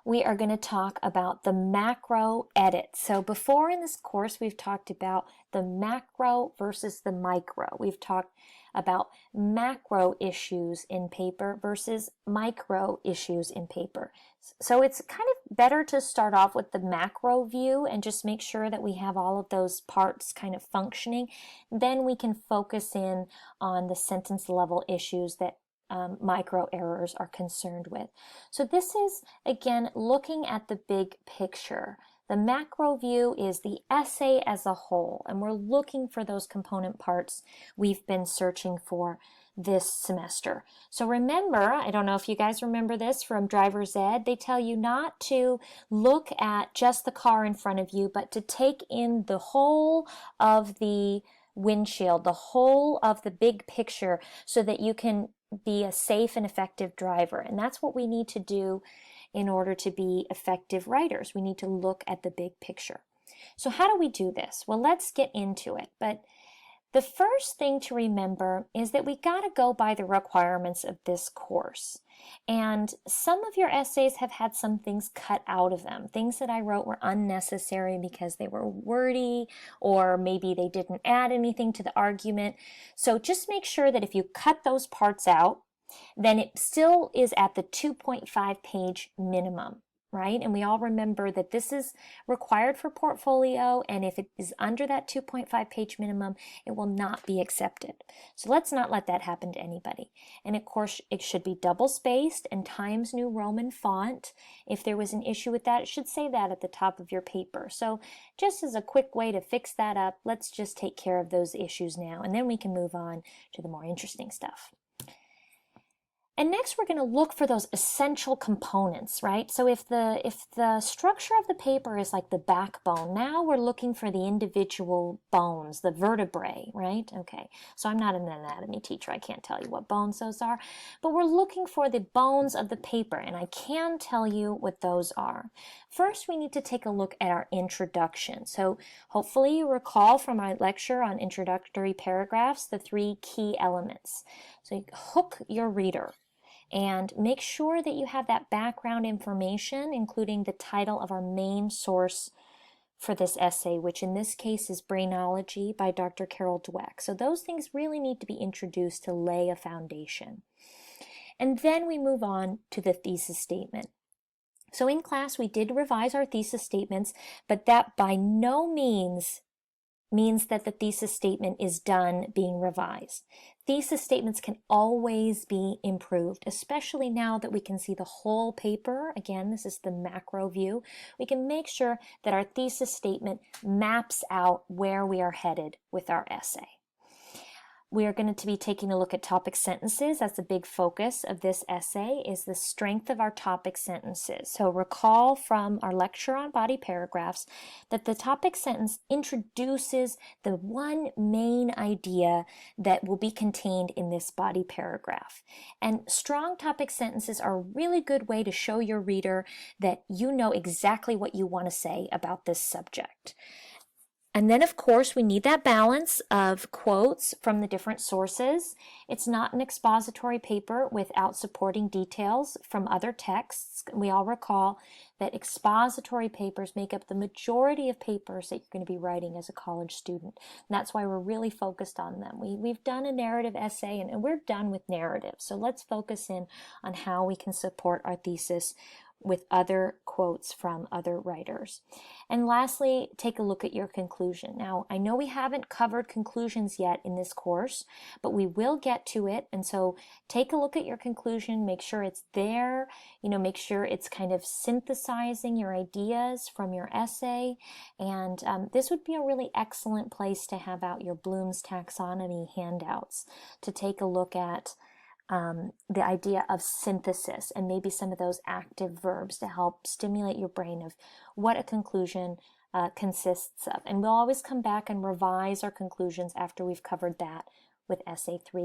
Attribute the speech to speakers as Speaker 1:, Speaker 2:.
Speaker 1: we are going to talk about the macro edit. So before in this course, we've talked about the macro versus the micro. We've talked about macro issues in paper versus micro issues in paper. So it's kind of better to start off with the macro view and just make sure that we have all of those parts kind of functioning. Then we can focus in on the sentence level issues that micro errors are concerned with. So this is, again, looking at the big picture. The macro view is the essay as a whole, and we're looking for those component parts we've been searching for this semester. So remember, I don't know if you guys remember this from driver's ed, they tell you not to look at just the car in front of you, but to take in the whole of the windshield, the whole of the big picture, so that you can be a safe and effective driver. And that's what we need to do in order to be effective writers. We need to look at the big picture. So how do we do this? Well, let's get into it. But the first thing to remember is that we got to go by the requirements of this course. And some of your essays have had some things cut out of them. Things that I wrote were unnecessary because they were wordy, or maybe they didn't add anything to the argument. So just make sure that if you cut those parts out, then it still is at the 2.5 page minimum, right? And we all remember that this is required for portfolio, and if it is under that 2.5 page minimum, it will not be accepted. So let's not let that happen to anybody. And of course, it should be double spaced and Times New Roman font. If there was an issue with that, it should say that at the top of your paper. So just as a quick way to fix that up, let's just take care of those issues now, and then we can move on to the more interesting stuff. And next we're going to look for those essential components, right? So if the structure of the paper is like the backbone, now we're looking for the individual bones, the vertebrae, right? Okay, so I'm not an anatomy teacher. I can't tell you what bones those are, but we're looking for the bones of the paper, and I can tell you what those are. First, we need to take a look at our introduction. So hopefully you recall from our lecture on introductory paragraphs the 3 key elements. So you hook your reader, and make sure that you have that background information, including the title of our main source for this essay, which in this case is Brainology by Dr. Carol Dweck. So those things really need to be introduced to lay a foundation. And then we move on to the thesis statement. So in class, we did revise our thesis statements, but that by no means that the thesis statement is done being revised. Thesis statements can always be improved, especially now that we can see the whole paper. Again, this is the macro view. We can make sure that our thesis statement maps out where we are headed with our essay. We are going to be taking a look at topic sentences. That's a big focus of this essay, is the strength of our topic sentences. So recall from our lecture on body paragraphs that the topic sentence introduces the one main idea that will be contained in this body paragraph. And strong topic sentences are a really good way to show your reader that you know exactly what you want to say about this subject. And then, of course, we need that balance of quotes from the different sources. It's not an expository paper without supporting details from other texts. We all recall that expository papers make up the majority of papers that you're going to be writing as a college student. And that's why we're really focused on them. We've done a narrative essay, and we're done with narrative. So let's focus in on how we can support our thesis with other quotes from other writers. And lastly, take a look at your conclusion. Now, I know we haven't covered conclusions yet in this course, but we will get to it. And so take a look at your conclusion, make sure it's there, make sure it's kind of synthesizing your ideas from your essay. And this would be a really excellent place to have out your Bloom's Taxonomy handouts to take a look at the idea of synthesis and maybe some of those active verbs to help stimulate your brain of what a conclusion consists of. And we'll always come back and revise our conclusions after we've covered that with Essay 3.